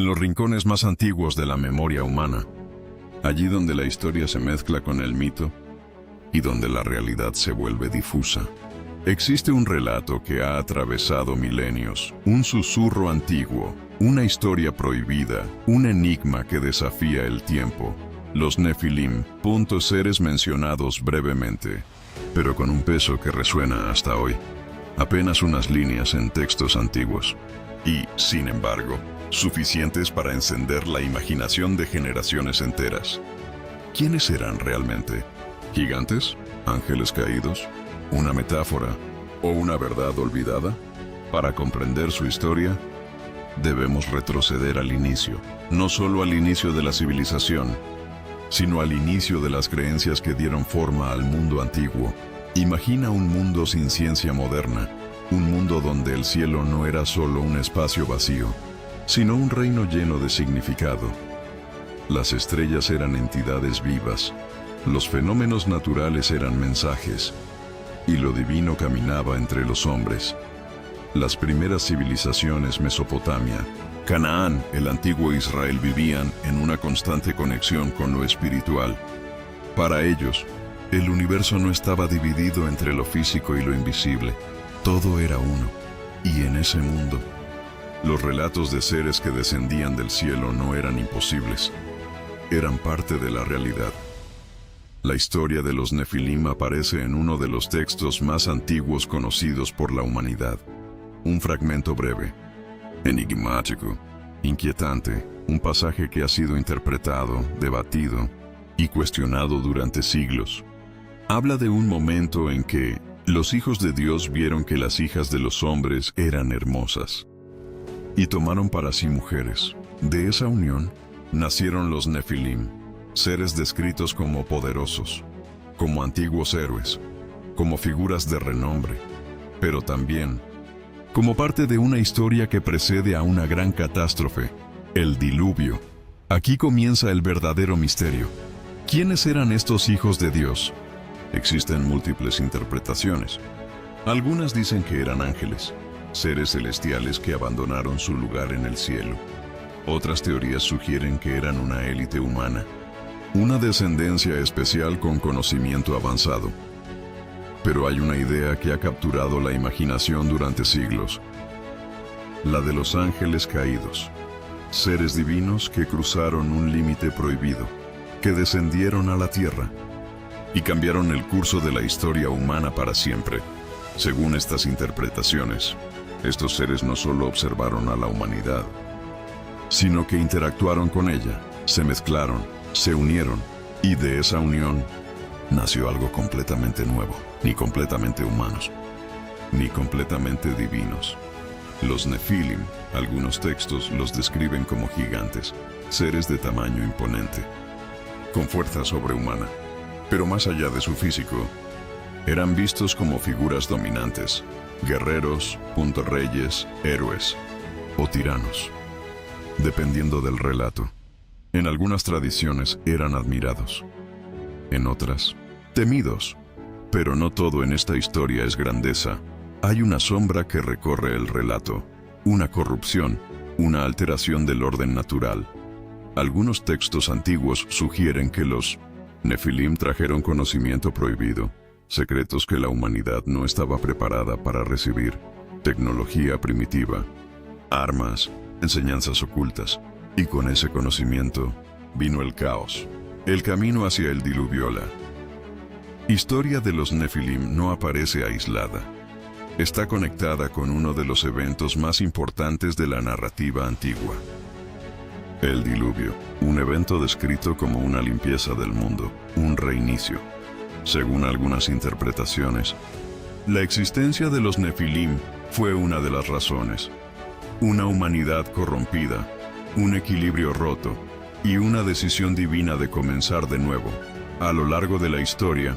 en los rincones más antiguos de la memoria humana, allí donde la historia se mezcla con el mito y donde la realidad se vuelve difusa. Existe un relato que ha atravesado milenios, un susurro antiguo, una historia prohibida, un enigma que desafía el tiempo. Los Nefilim, seres mencionados brevemente, pero con un peso que resuena hasta hoy. Apenas unas líneas en textos antiguos. Y, sin embargo, suficientes para encender la imaginación de generaciones enteras. ¿Quiénes eran realmente? ¿Gigantes? ¿Ángeles caídos? ¿Una metáfora? ¿O una verdad olvidada? Para comprender su historia, debemos retroceder al inicio. No solo al inicio de la civilización, sino al inicio de las creencias que dieron forma al mundo antiguo. Imagina un mundo sin ciencia moderna, un mundo donde el cielo no era solo un espacio vacío, sino un reino lleno de significado. Las estrellas eran entidades vivas, los fenómenos naturales eran mensajes, y lo divino caminaba entre los hombres. Las primeras civilizaciones, Mesopotamia, Canaán, el antiguo Israel, vivían en una constante conexión con lo espiritual. Para ellos, el universo no estaba dividido entre lo físico y lo invisible. Todo era uno. Y en ese mundo, los relatos de seres que descendían del cielo no eran imposibles. Eran parte de la realidad. La historia de los Nefilim aparece en uno de los textos más antiguos conocidos por la humanidad. Un fragmento breve, enigmático, inquietante, un pasaje que ha sido interpretado, debatido y cuestionado durante siglos. Habla de un momento en que los hijos de Dios vieron que las hijas de los hombres eran hermosas y tomaron para sí mujeres. De esa unión nacieron los Nefilim, seres descritos como poderosos, como antiguos héroes, como figuras de renombre, pero también como parte de una historia que precede a una gran catástrofe, el diluvio. Aquí comienza el verdadero misterio. ¿Quiénes eran estos hijos de Dios? Existen múltiples interpretaciones. Algunas dicen que eran ángeles, seres celestiales que abandonaron su lugar en el cielo. Otras teorías sugieren que eran una élite humana, una descendencia especial con conocimiento avanzado. Pero hay una idea que ha capturado la imaginación durante siglos: la de los ángeles caídos, seres divinos que cruzaron un límite prohibido, que descendieron a la tierra y cambiaron el curso de la historia humana para siempre. Según estas interpretaciones, estos seres no solo observaron a la humanidad, sino que interactuaron con ella, se mezclaron, se unieron, y de esa unión nació algo completamente nuevo, ni completamente humanos, ni completamente divinos. Los Nefilim, algunos textos los describen como gigantes, seres de tamaño imponente, con fuerza sobrehumana. Pero más allá de su físico, eran vistos como figuras dominantes, guerreros, reyes, héroes o tiranos, dependiendo del relato. En algunas tradiciones eran admirados, en otras, temidos. Pero no todo en esta historia es grandeza. Hay una sombra que recorre el relato, una corrupción, una alteración del orden natural. Algunos textos antiguos sugieren que los Nefilim trajeron conocimiento prohibido, secretos que la humanidad no estaba preparada para recibir, tecnología primitiva, armas, enseñanzas ocultas, y con ese conocimiento vino el caos, el camino hacia el diluvio. La historia de los Nefilim no aparece aislada. Está conectada con uno de los eventos más importantes de la narrativa antigua: el diluvio, un evento descrito como una limpieza del mundo, un reinicio. Según algunas interpretaciones, la existencia de los Nefilim fue una de las razones. Una humanidad corrompida, un equilibrio roto y una decisión divina de comenzar de nuevo. A lo largo de la historia,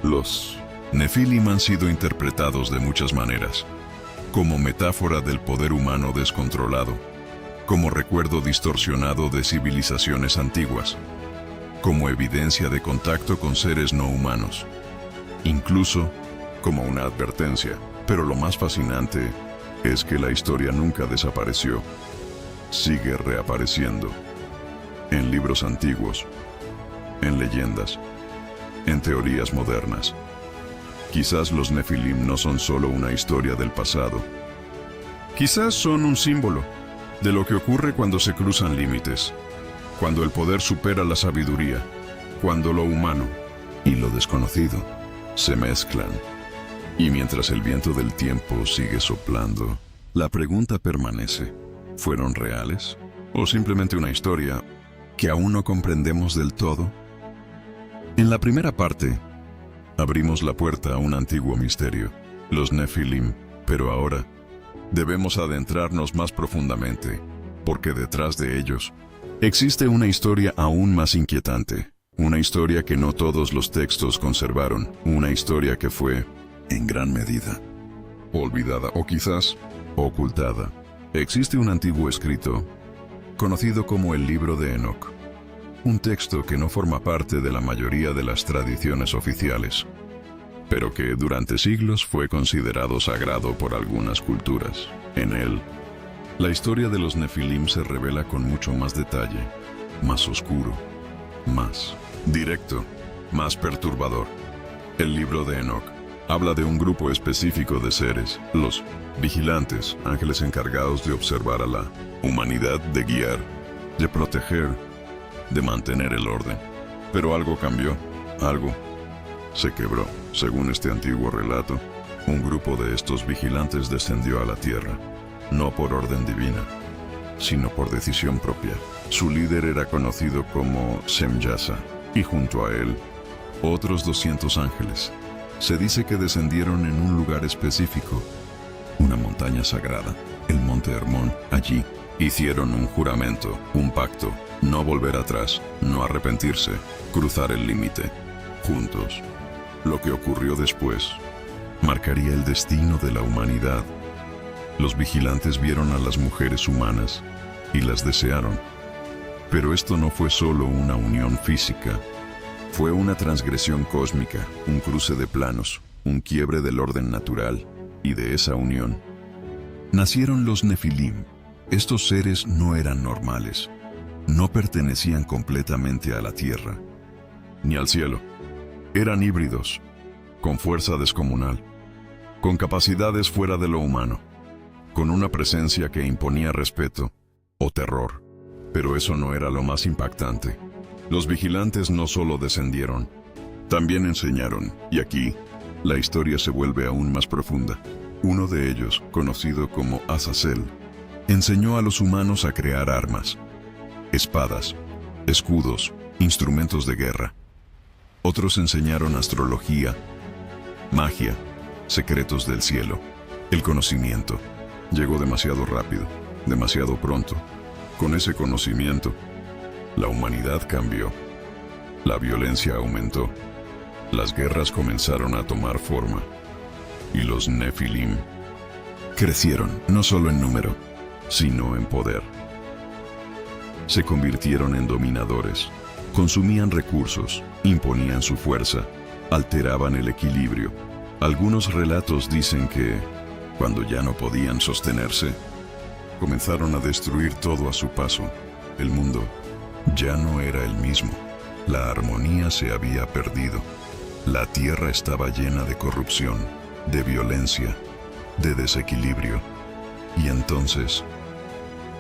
los Nefilim han sido interpretados de muchas maneras: como metáfora del poder humano descontrolado, como recuerdo distorsionado de civilizaciones antiguas, como evidencia de contacto con seres no humanos, incluso como una advertencia. Pero lo más fascinante es que la historia nunca desapareció. sigue reapareciendo en libros antiguos, en leyendas, en teorías modernas. Quizás los Nefilim no son solo una historia del pasado. Quizás son un símbolo de lo que ocurre cuando se cruzan límites, cuando el poder supera la sabiduría, cuando lo humano y lo desconocido se mezclan. Y mientras el viento del tiempo sigue soplando, la pregunta permanece: ¿fueron reales? ¿O simplemente una historia que aún no comprendemos del todo? En la primera parte, abrimos la puerta a un antiguo misterio, los Nefilim, pero ahora debemos adentrarnos más profundamente, porque detrás de ellos existe una historia aún más inquietante, una historia que no todos los textos conservaron, una historia que fue, en gran medida, olvidada o quizás ocultada. Existe un antiguo escrito, conocido como el Libro de Enoc, un texto que no forma parte de la mayoría de las tradiciones oficiales, pero que durante siglos fue considerado sagrado por algunas culturas. En él, la historia de los Nefilim se revela con mucho más detalle, más oscuro, más directo, más perturbador. El Libro de Enoc habla de un grupo específico de seres, los vigilantes, ángeles encargados de observar a la humanidad, de guiar, de proteger, de mantener el orden. Pero algo cambió, algo se quebró. Según este antiguo relato, un grupo de estos vigilantes descendió a la tierra, no por orden divina, sino por decisión propia. Su líder era conocido como Semyasa, y junto a él, otros 200 ángeles. Se dice que descendieron en un lugar específico, una montaña sagrada, el Monte Hermón. Allí hicieron un juramento, un pacto: no volver atrás, no arrepentirse, cruzar el límite, juntos. Lo que ocurrió después marcaría el destino de la humanidad. Los vigilantes vieron a las mujeres humanas y las desearon. Pero esto no fue solo una unión física, fue una transgresión cósmica, un cruce de planos, un quiebre del orden natural, y de esa unión nacieron los Nefilim. Estos seres no eran normales, no pertenecían completamente a la tierra, ni al cielo. Eran híbridos, con fuerza descomunal, con capacidades fuera de lo humano, con una presencia que imponía respeto o terror. Pero eso no era lo más impactante. Los vigilantes no solo descendieron, también enseñaron, y aquí la historia se vuelve aún más profunda. Uno de ellos, conocido como Azazel, enseñó a los humanos a crear armas, espadas, escudos, instrumentos de guerra. Otros enseñaron astrología, magia, secretos del cielo. El conocimiento llegó demasiado rápido, demasiado pronto. Con ese conocimiento, la humanidad cambió. La violencia aumentó. Las guerras comenzaron a tomar forma. Y los Nefilim crecieron, no solo en número, sino en poder. Se convirtieron en dominadores. Consumían recursos, imponían su fuerza, alteraban el equilibrio. Algunos relatos dicen que, cuando ya no podían sostenerse, comenzaron a destruir todo a su paso. El mundo ya no era el mismo. La armonía se había perdido. La tierra estaba llena de corrupción, de violencia, de desequilibrio. Y entonces,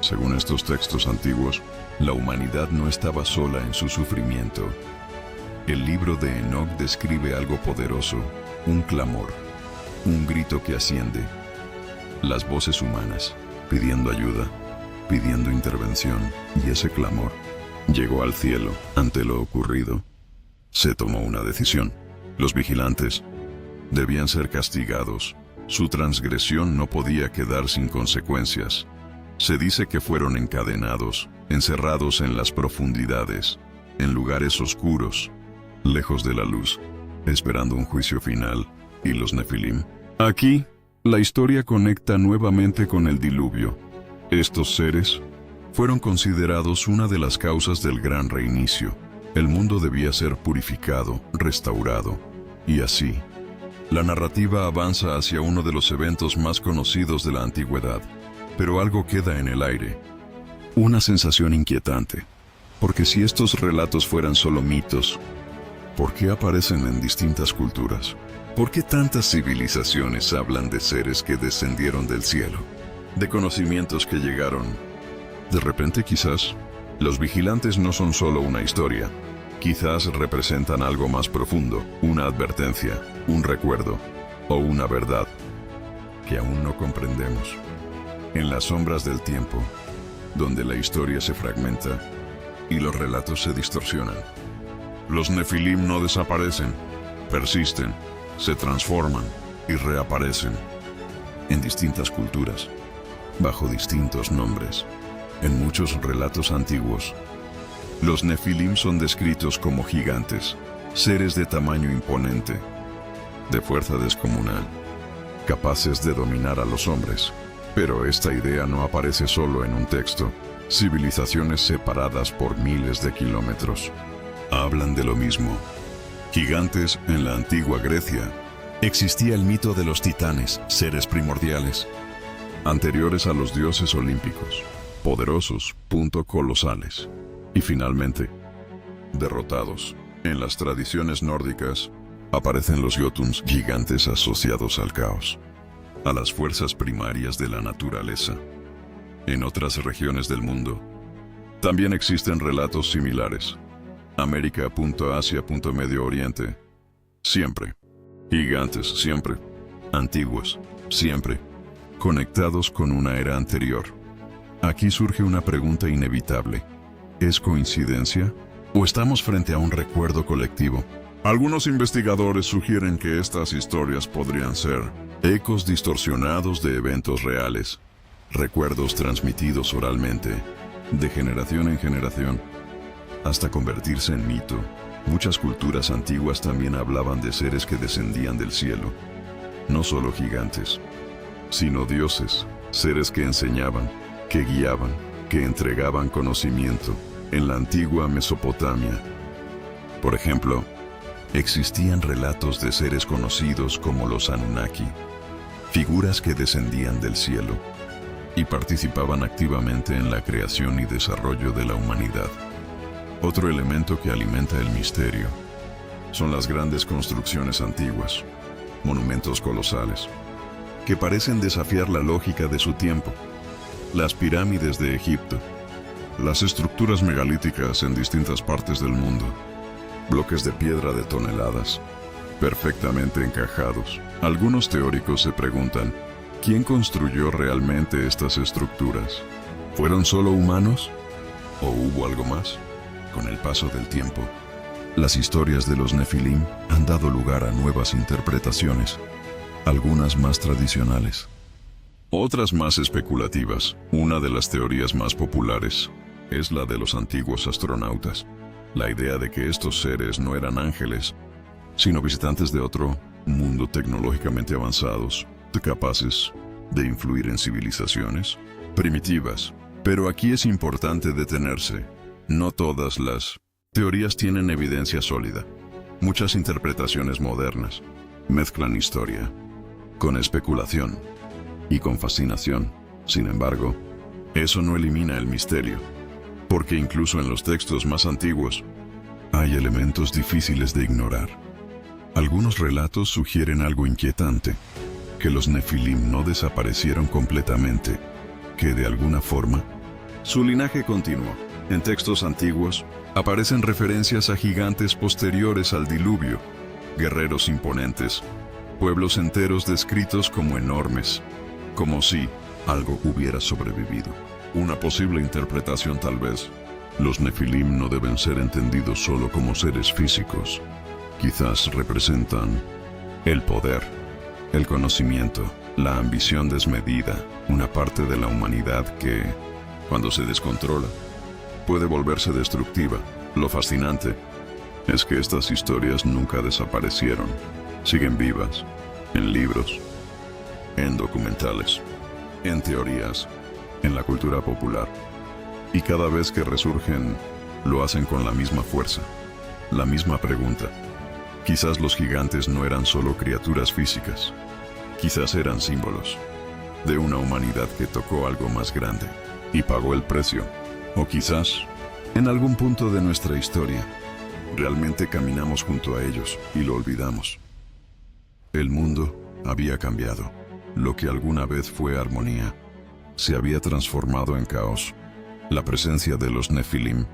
según estos textos antiguos, la humanidad no estaba sola en su sufrimiento. El libro de Enoc describe algo poderoso, un clamor, un grito que asciende. Las voces humanas, pidiendo ayuda, pidiendo intervención, y ese clamor llegó al cielo. Ante lo ocurrido, se tomó una decisión. Los vigilantes debían ser castigados. Su transgresión no podía quedar sin consecuencias. Se dice que fueron encadenados, encerrados en las profundidades, en lugares oscuros, lejos de la luz, esperando un juicio final. ¿Y los Nefilim? Aquí, la historia conecta nuevamente con el diluvio. Estos seres fueron considerados una de las causas del gran reinicio. El mundo debía ser purificado, restaurado, y así, la narrativa avanza hacia uno de los eventos más conocidos de la antigüedad. Pero algo queda en el aire. Una sensación inquietante, porque si estos relatos fueran solo mitos, ¿por qué aparecen en distintas culturas? ¿Por qué tantas civilizaciones hablan de seres que descendieron del cielo? De conocimientos que llegaron. De repente quizás, los vigilantes no son solo una historia. Quizás representan algo más profundo, una advertencia, un recuerdo o una verdad que aún no comprendemos. En las sombras del tiempo, donde la historia se fragmenta y los relatos se distorsionan. Los Nefilim no desaparecen, persisten, se transforman y reaparecen en distintas culturas, bajo distintos nombres. En muchos relatos antiguos, los Nefilim son descritos como gigantes, seres de tamaño imponente, de fuerza descomunal, capaces de dominar a los hombres. Pero esta idea no aparece solo en un texto. Civilizaciones separadas por miles de kilómetros hablan de lo mismo. Gigantes en la antigua Grecia. Existía el mito de los titanes, seres primordiales, anteriores a los dioses olímpicos, poderosos, colosales. Y finalmente, derrotados. En las tradiciones nórdicas, aparecen los Jotuns, gigantes asociados al caos, a las fuerzas primarias de la naturaleza. En otras regiones del mundo, también existen relatos similares. América, Asia, Medio Oriente. Siempre. Gigantes, siempre. Antiguos, siempre. Conectados con una era anterior. Aquí surge una pregunta inevitable. ¿Es coincidencia? ¿O estamos frente a un recuerdo colectivo? Algunos investigadores sugieren que estas historias podrían ser ecos distorsionados de eventos reales, recuerdos transmitidos oralmente, de generación en generación, hasta convertirse en mito. Muchas culturas antiguas también hablaban de seres que descendían del cielo, no solo gigantes, sino dioses, seres que enseñaban, que guiaban, que entregaban conocimiento. En la antigua Mesopotamia, por ejemplo, existían relatos de seres conocidos como los Anunnaki, figuras que descendían del cielo y participaban activamente en la creación y desarrollo de la humanidad. Otro elemento que alimenta el misterio son las grandes construcciones antiguas, monumentos colosales, que parecen desafiar la lógica de su tiempo. Las pirámides de Egipto, las estructuras megalíticas en distintas partes del mundo, bloques de piedra de toneladas, perfectamente encajados. Algunos teóricos se preguntan, ¿quién construyó realmente estas estructuras? ¿Fueron solo humanos? ¿O hubo algo más? Con el paso del tiempo, las historias de los Nefilim han dado lugar a nuevas interpretaciones, algunas más tradicionales, otras más especulativas. Una de las teorías más populares es la de los antiguos astronautas. La idea de que estos seres no eran ángeles, sino visitantes de otro mundo tecnológicamente avanzados, capaces de influir en civilizaciones primitivas. Pero aquí es importante detenerse. No todas las teorías tienen evidencia sólida. Muchas interpretaciones modernas mezclan historia con especulación y con fascinación. Sin embargo, eso no elimina el misterio, porque incluso en los textos más antiguos hay elementos difíciles de ignorar. Algunos relatos sugieren algo inquietante, que los Nefilim no desaparecieron completamente, que de alguna forma su linaje continuó. En textos antiguos aparecen referencias a gigantes posteriores al diluvio, guerreros imponentes, pueblos enteros descritos como enormes, como si algo hubiera sobrevivido. Una posible interpretación tal vez: los Nefilim no deben ser entendidos solo como seres físicos. Quizás representan el poder, el conocimiento, la ambición desmedida, una parte de la humanidad que, cuando se descontrola, puede volverse destructiva. Lo fascinante es que estas historias nunca desaparecieron. Siguen vivas, en libros, en documentales, en teorías, en la cultura popular. Y cada vez que resurgen, lo hacen con la misma fuerza, la misma pregunta. Quizás los gigantes no eran solo criaturas físicas. Quizás eran símbolos de una humanidad que tocó algo más grande y pagó el precio O quizás, en algún punto de nuestra historia, realmente caminamos junto a ellos y lo olvidamos. El mundo había cambiado. Lo que alguna vez fue armonía se había transformado en caos. La presencia de los Nefilim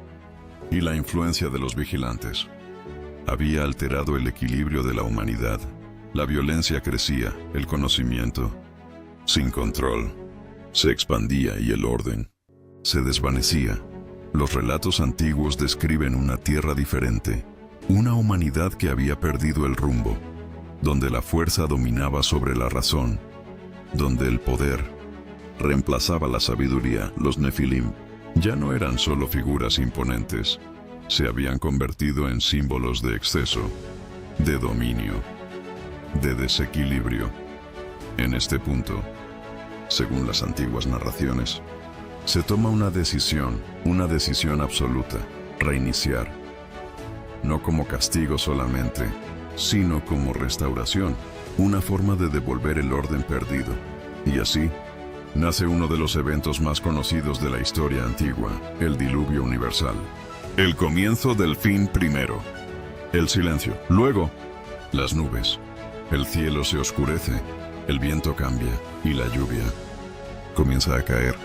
y la influencia de los vigilantes había alterado el equilibrio de la humanidad. La violencia crecía, el conocimiento, sin control, se expandía y el orden se desvanecía. Los relatos antiguos describen una tierra diferente, una humanidad que había perdido el rumbo, donde la fuerza dominaba sobre la razón, donde el poder reemplazaba la sabiduría. Los Nefilim ya no eran solo figuras imponentes, se habían convertido en símbolos de exceso, de dominio, de desequilibrio. En este punto, según las antiguas narraciones, se toma una decisión absoluta: reiniciar, no como castigo solamente, sino como restauración, una forma de devolver el orden perdido. Y así, nace uno de los eventos más conocidos de la historia antigua, el diluvio universal. El comienzo del fin primero, el silencio, luego, las nubes. El cielo se oscurece, el viento cambia y la lluvia comienza a caer,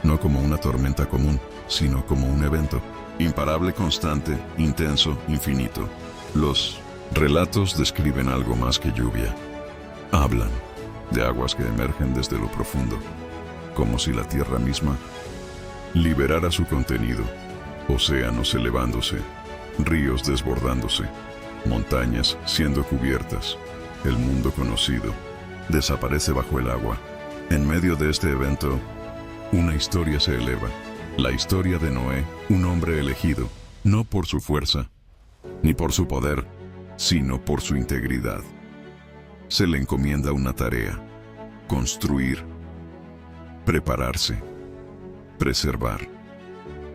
no como una tormenta común, sino como un evento imparable, constante, intenso, infinito. Los relatos describen algo más que lluvia. Hablan de aguas que emergen desde lo profundo, como si la tierra misma liberara su contenido. Océanos elevándose, ríos desbordándose, montañas siendo cubiertas. El mundo conocido desaparece bajo el agua. En medio de este evento, una historia se eleva. La historia de Noé, un hombre elegido, no por su fuerza, ni por su poder, sino por su integridad. Se le encomienda una tarea: construir, prepararse, preservar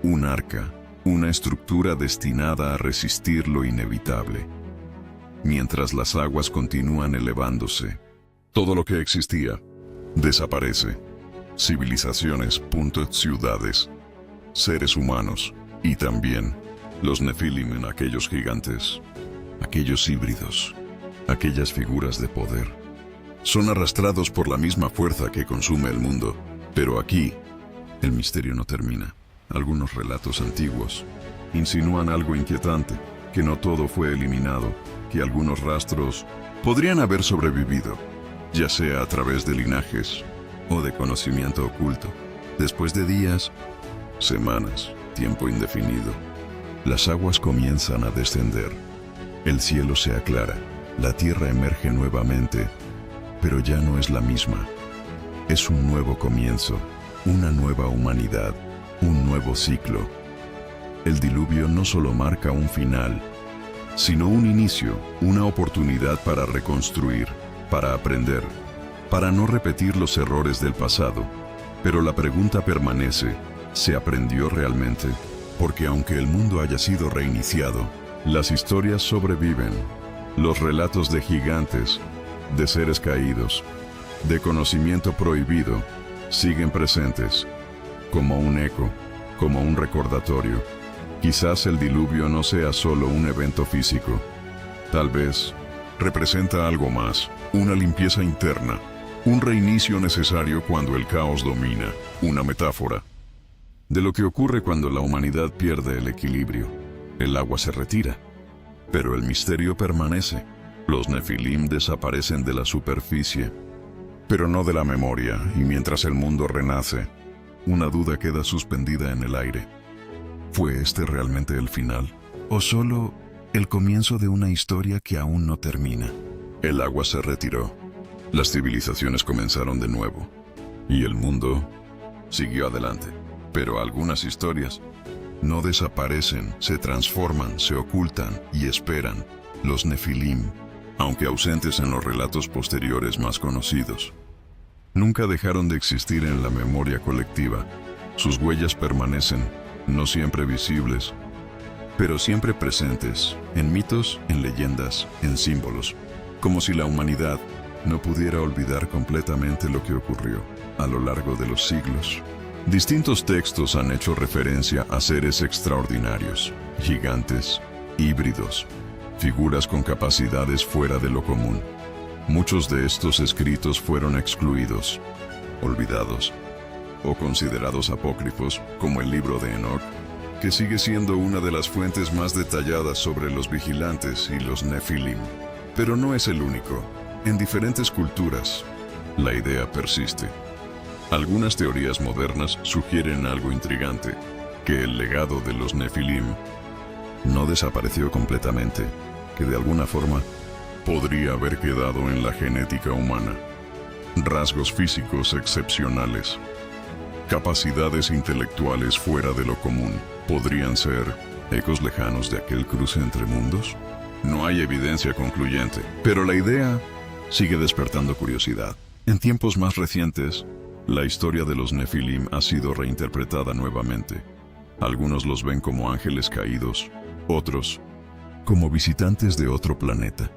un arca, una estructura destinada a resistir lo inevitable. Mientras las aguas continúan elevándose, todo lo que existía desaparece. Civilizaciones, ciudades, seres humanos y también los Nefilim, en aquellos gigantes, aquellos híbridos, aquellas figuras de poder. Son arrastrados por la misma fuerza que consume el mundo, pero aquí el misterio no termina. Algunos relatos antiguos insinúan algo inquietante, que no todo fue eliminado, que algunos rastros podrían haber sobrevivido, ya sea a través de linajes o de conocimiento oculto. Después de días, semanas, tiempo indefinido, las aguas comienzan a descender. El cielo se aclara, la tierra emerge nuevamente, pero ya no es la misma. Es un nuevo comienzo, una nueva humanidad, un nuevo ciclo. El diluvio no solo marca un final, sino un inicio, una oportunidad para reconstruir, para aprender, para no repetir los errores del pasado. Pero la pregunta permanece: ¿se aprendió realmente? Porque aunque el mundo haya sido reiniciado, las historias sobreviven. Los relatos de gigantes, de seres caídos, de conocimiento prohibido, siguen presentes, como un eco, como un recordatorio. Quizás el diluvio no sea solo un evento físico. Tal vez representa algo más, una limpieza interna, un reinicio necesario cuando el caos domina, una metáfora de lo que ocurre cuando la humanidad pierde el equilibrio. El agua se retira, pero el misterio permanece. Los Nefilim desaparecen de la superficie, pero no de la memoria, y mientras el mundo renace, una duda queda suspendida en el aire. ¿Fue este realmente el final? ¿O solo el comienzo de una historia que aún no termina? El agua se retiró, las civilizaciones comenzaron de nuevo, y el mundo siguió adelante. Pero algunas historias no desaparecen, se transforman, se ocultan y esperan. Los Nefilim, aunque ausentes en los relatos posteriores más conocidos, nunca dejaron de existir en la memoria colectiva. Sus huellas permanecen, no siempre visibles, pero siempre presentes, en mitos, en leyendas, en símbolos, como si la humanidad no pudiera olvidar completamente lo que ocurrió a lo largo de los siglos. Distintos textos han hecho referencia a seres extraordinarios, gigantes, híbridos, figuras con capacidades fuera de lo común. Muchos de estos escritos fueron excluidos, olvidados o considerados apócrifos, como el libro de Enoch, que sigue siendo una de las fuentes más detalladas sobre los vigilantes y los Nefilim. Pero no es el único. En diferentes culturas, la idea persiste. Algunas teorías modernas sugieren algo intrigante, que el legado de los Nefilim no desapareció completamente, que de alguna forma podría haber quedado en la genética humana. Rasgos físicos excepcionales, capacidades intelectuales fuera de lo común, ¿podrían ser ecos lejanos de aquel cruce entre mundos? No hay evidencia concluyente, pero la idea sigue despertando curiosidad. En tiempos más recientes, la historia de los Nefilim ha sido reinterpretada nuevamente. Algunos los ven como ángeles caídos, otros como visitantes de otro planeta.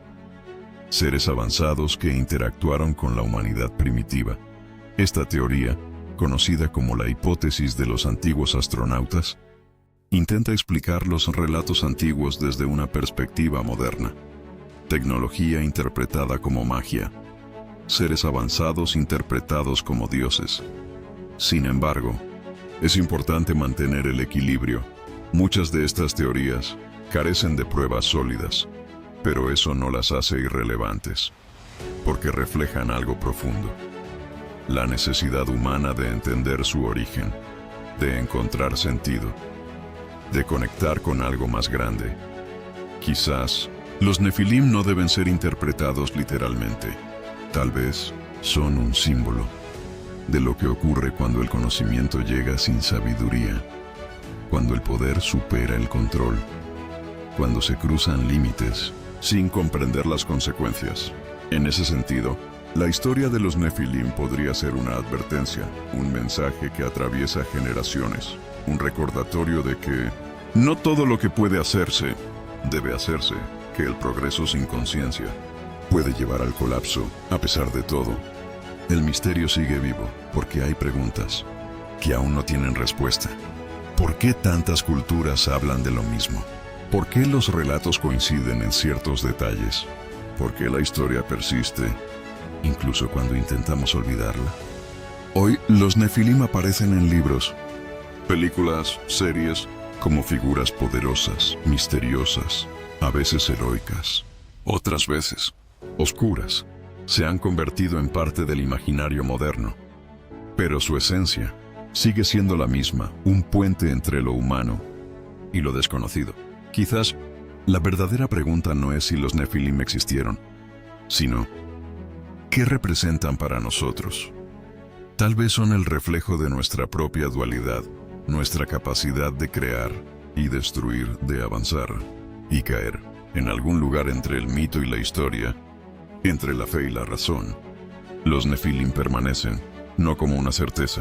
Seres avanzados que interactuaron con la humanidad primitiva. Esta teoría, conocida como la hipótesis de los antiguos astronautas, intenta explicar los relatos antiguos desde una perspectiva moderna. Tecnología interpretada como magia. Seres avanzados interpretados como dioses. Sin embargo, es importante mantener el equilibrio. Muchas de estas teorías carecen de pruebas sólidas, pero eso no las hace irrelevantes, porque reflejan algo profundo. La necesidad humana de entender su origen, de encontrar sentido, de conectar con algo más grande. Quizás, los Nefilim no deben ser interpretados literalmente. Tal vez son un símbolo de lo que ocurre cuando el conocimiento llega sin sabiduría, cuando el poder supera el control, cuando se cruzan límites sin comprender las consecuencias. En ese sentido, la historia de los Nefilim podría ser una advertencia, un mensaje que atraviesa generaciones, un recordatorio de que no todo lo que puede hacerse, debe hacerse, que el progreso sin conciencia puede llevar al colapso. A pesar de todo, el misterio sigue vivo, porque hay preguntas que aún no tienen respuesta. ¿Por qué tantas culturas hablan de lo mismo? ¿Por qué los relatos coinciden en ciertos detalles? ¿Por qué la historia persiste, incluso cuando intentamos olvidarla? Hoy, los Nefilim aparecen en libros, películas, series, como figuras poderosas, misteriosas, a veces heroicas, otras veces oscuras. Se han convertido en parte del imaginario moderno, pero su esencia sigue siendo la misma, un puente entre lo humano y lo desconocido. Quizás la verdadera pregunta no es si los Nefilim existieron, sino ¿qué representan para nosotros? Tal vez son el reflejo de nuestra propia dualidad, nuestra capacidad de crear y destruir, de avanzar y caer en algún lugar entre el mito y la historia, entre la fe y la razón. Los Nefilim permanecen, no como una certeza,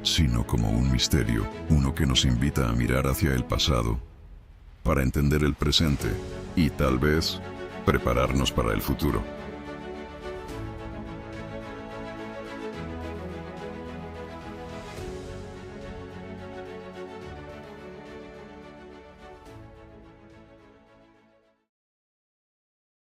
sino como un misterio, uno que nos invita a mirar hacia el pasado, para entender el presente y tal vez prepararnos para el futuro.